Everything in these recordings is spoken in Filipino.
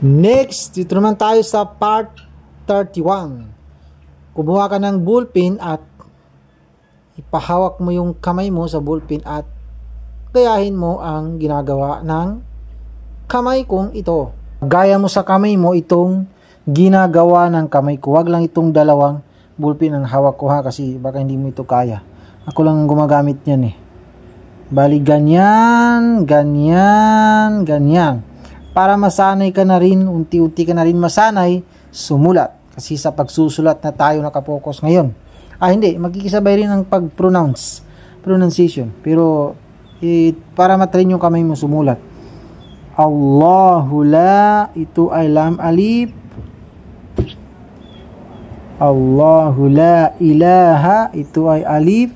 Next, dito naman tayo sa part 31. Kumuha ka ng ballpen at ipahawak mo yung kamay mo sa ballpen at gayahin mo ang ginagawa ng kamay kong ito. Gaya mo sa kamay mo itong ginagawa ng kamay ko. Wag lang itong dalawang ballpen ang hawak ko ha, kasi baka hindi mo ito kaya. Ako lang gumagamit niyan eh. Bali ganyan, ganyan, ganyan. Para masanay ka na rin, unti-unti ka na rin masanay sumulat. Kasi sa pagsusulat na tayo nakapokus ngayon. Hindi, magkikisabay rin ang pronunciation. Pero para matrain yung kamay mo sumulat. Allahu la, ito ay lam alif. Allahu la ilaha, ito ay alif,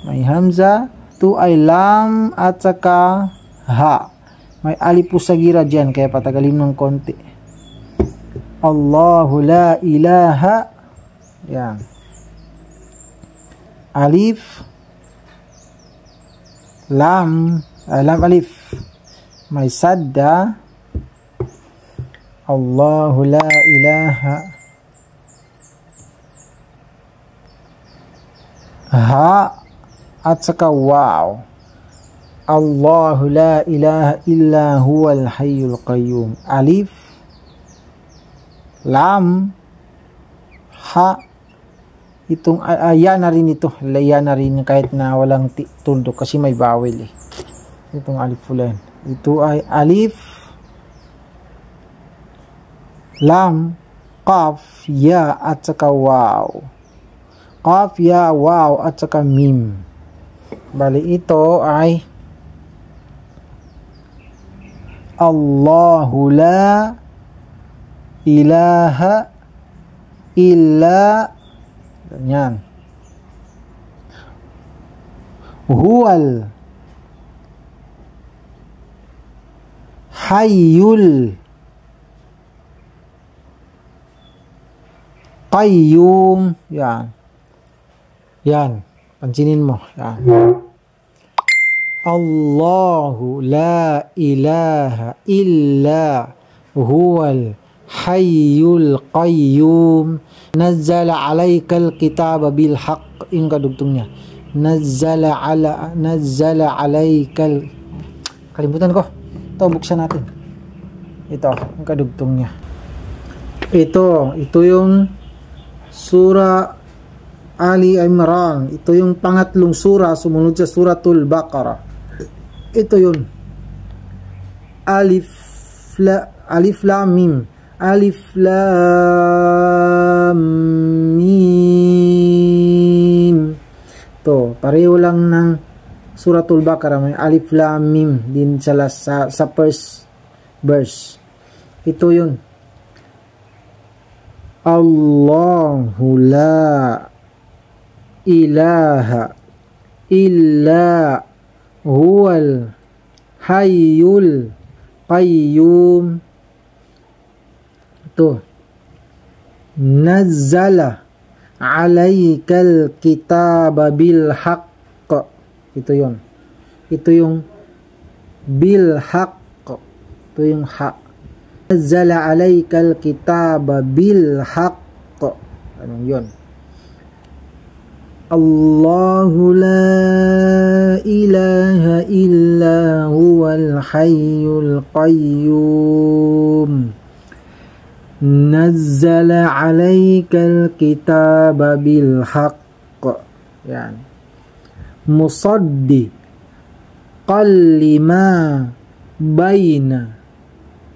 may hamza. Ito ay lam at saka ha. May alif po sa gira dyan, kaya patagalin ng konti. Allahu la ilaha. Yan. Alif. Lam. Lam alif. May sadda. Allahu la ilaha. Ha. At saka wow. Allahu la ilaha illa huwal hayyul qayyum. Alif, lam, ha. Itong ya na rin ito. Ya na rin kahit na walang tundok kasi may bawel eh. Itong alif fulan. Ito ay alif, lam, qaf, ya at saka wow. Qaf, ya, wow at saka mim. Bali ito ay Allahu la ilaha illa, ganyan. Huwal hayyul qayyum. Yan. Yan. Pansinin mo. Yan. Allahu la ilaha illa huwal hayyul qayyum nazzala alaykal kitaba bil haqq. Yung kadugtong niya, nazzala alaykal, kalimutan ko ito, buksan natin ito, yung kadugtong niya. Ito yung sura Ali Imran. Ito yung pangatlong sura sumunod sa suratul Baqarah. Ito yun. Alif lam mim. Alif lam mim. To, pareho lang ng suratul Baqarah. May alif lam mim din sa first verse. Ito yun. Allahu la ilaha illa huwal hayyul qayyum. Ito. Nazzala alaykal kitaba bil haqq. Ito yun. Ito yung bil haqq. Ito yung ha. Nazzala alaykal kitaba bil haqq. Anong yun? Allahu la ilaha illa huwal hayyul qayyum nazzala alaykal kitaba bil haqq. Yan. Musaddiqan lima baina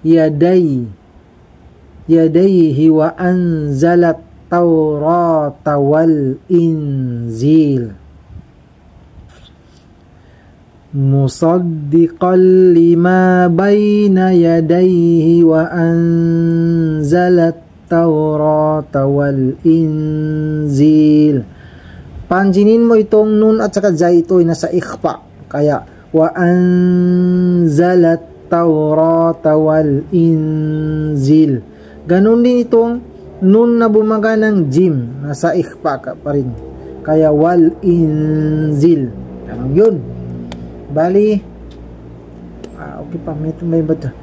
yadayhi wa anzalat Taurata wal Inzil. Musaddiqan lima bayna yadayhi wa anzalat Taurata wal Inzil. Pansinin mo itong nun at saka zay, ito ay nasa ikhfa. Kaya wa anzalat Taurata wal Inzil. Ganun din itong nun na bumaga ng jim, nasa ikhfa ka pa rin. Kaya wal inzil. Ganun yun. Bali, okay pa, may ba ito?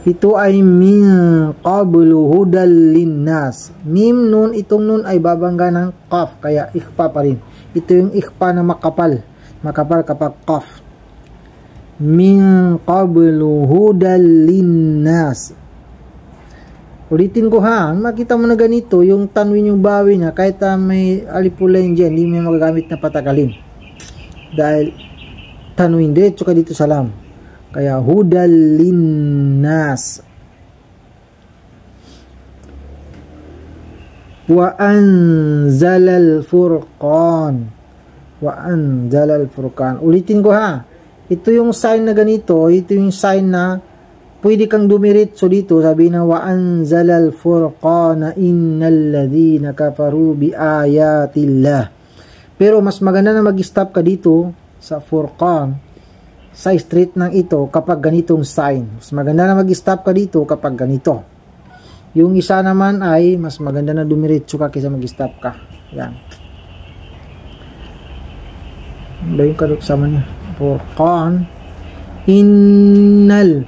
Ito ay min qablu hudal linnas. Mim nun, itong nun ay babangga ng qaf, kaya ikhfa pa rin. Ito yung ikhfa na makapal kapag qaf. Min qablu hudal linnas. Ulitin ko ha, makita mo na ganito, yung tanwin yung bawi niya, kahit may alipulain dyan, hindi may magagamit na patagalin. Dahil tanwin, diretso ka dito sa lam. Kaya hudal linnas. Wa anzalal furqan. Wa anzalal furqan. Ulitin ko ha, ito yung sign na ganito, ito yung sign na pwede kang dumiritso dito, sabi na wa anzalal furqana innal ladhina kafaru bi ayatillah. Pero mas maganda na mag-stop ka dito sa furqan, sa street ng ito kapag ganitong sign. Mas maganda na mag-stop ka dito kapag ganito. Yung isa naman ay mas maganda na dumiritso ka kaysa mag-stop ka. Yan. Ano yung kasama niya? Furqan innal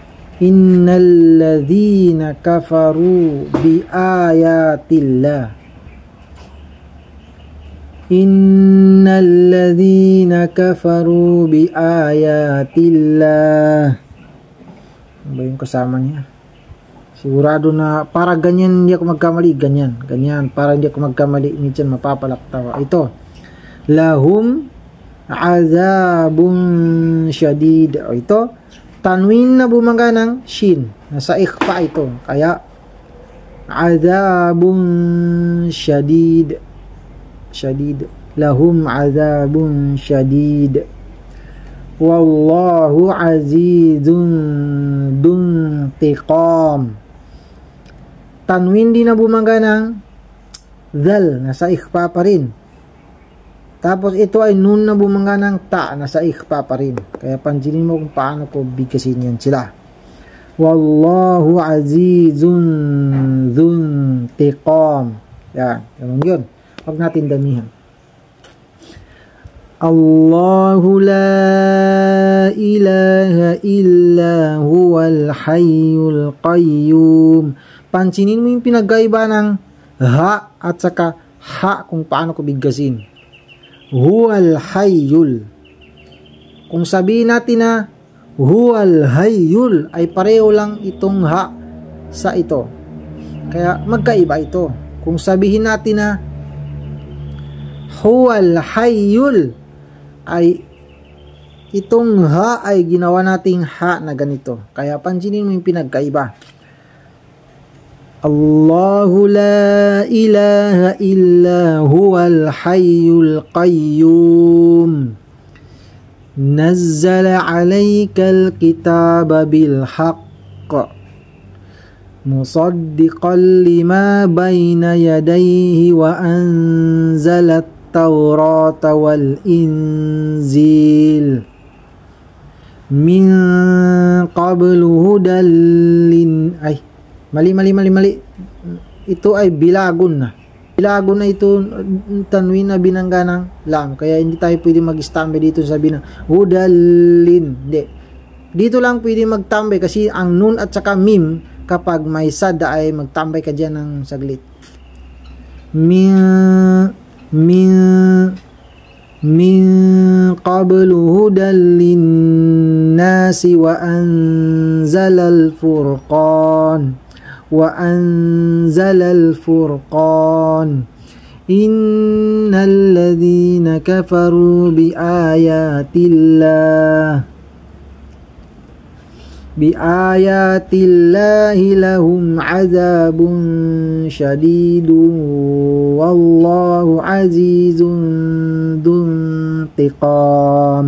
ladhina kafaru bi ayatillah. Innal ladhina kafaru bi ayatillah. Ano ba yung kasama niya? Sigurado na para ganyan hindi ako magkamali. Ganyan. Para hindi ako magkamali. Minsan mapapalaktawa. Ito. Lahum azabun syadid. O ito. Tanwin na bumangga ng shin. Nasa ikhfa ito. Kaya azabun syadid. Lahum azabun syadid. Wallahu azizun duntiqam. Tanwin din na bumangga ng dhal. Nasa ikhfa pa rin. Tapos ito ay nun na bumangga ng ta, nasa ikhfa pa rin. Kaya pansinin mo kung paano ko bigkasin yan sila. Wallahu azizun dhuntiqam. Yan, yun. Huwag natin damihan. Allahu la ilaha illa huwal hayyul qayyum. Pansinin mo yung pinagkaiba ng ha at saka ha kung paano ko bigkasin. Huwal hayyul. Kung sabihin natin na huwal hayyul ay pareho lang itong ha sa ito. Kaya magkaiba ito. Kung sabihin natin na huwal hayyul ay itong ha ay ginawa nating ha na ganito. Kaya pansinin mo yung pinagkaiba. Allahu la ilaha illa huwal hayyul qayyum. Nazzala alaykal kitaba bil haqq. Musaddiqan lima bayna yadayhi wa anzalat tawrata wal inzil. Min qablu hudal lin Mali. Ito ay bilagon na. Bilagon na ito, tanwin na binangga ng lam. Kaya hindi tayo pwede mag-stambe dito sabi na hudalin. Hindi. Dito lang pwede magtambay kasi ang nun at saka mim kapag may sada ay magtambay ka dyan ng saglit. Min qablu hudalin nasi wa anzalal furqan. وأنزل الفرقان إن الذين كفروا بآيات الله لهم عذاب شديد والله عزيز ذو انتقام.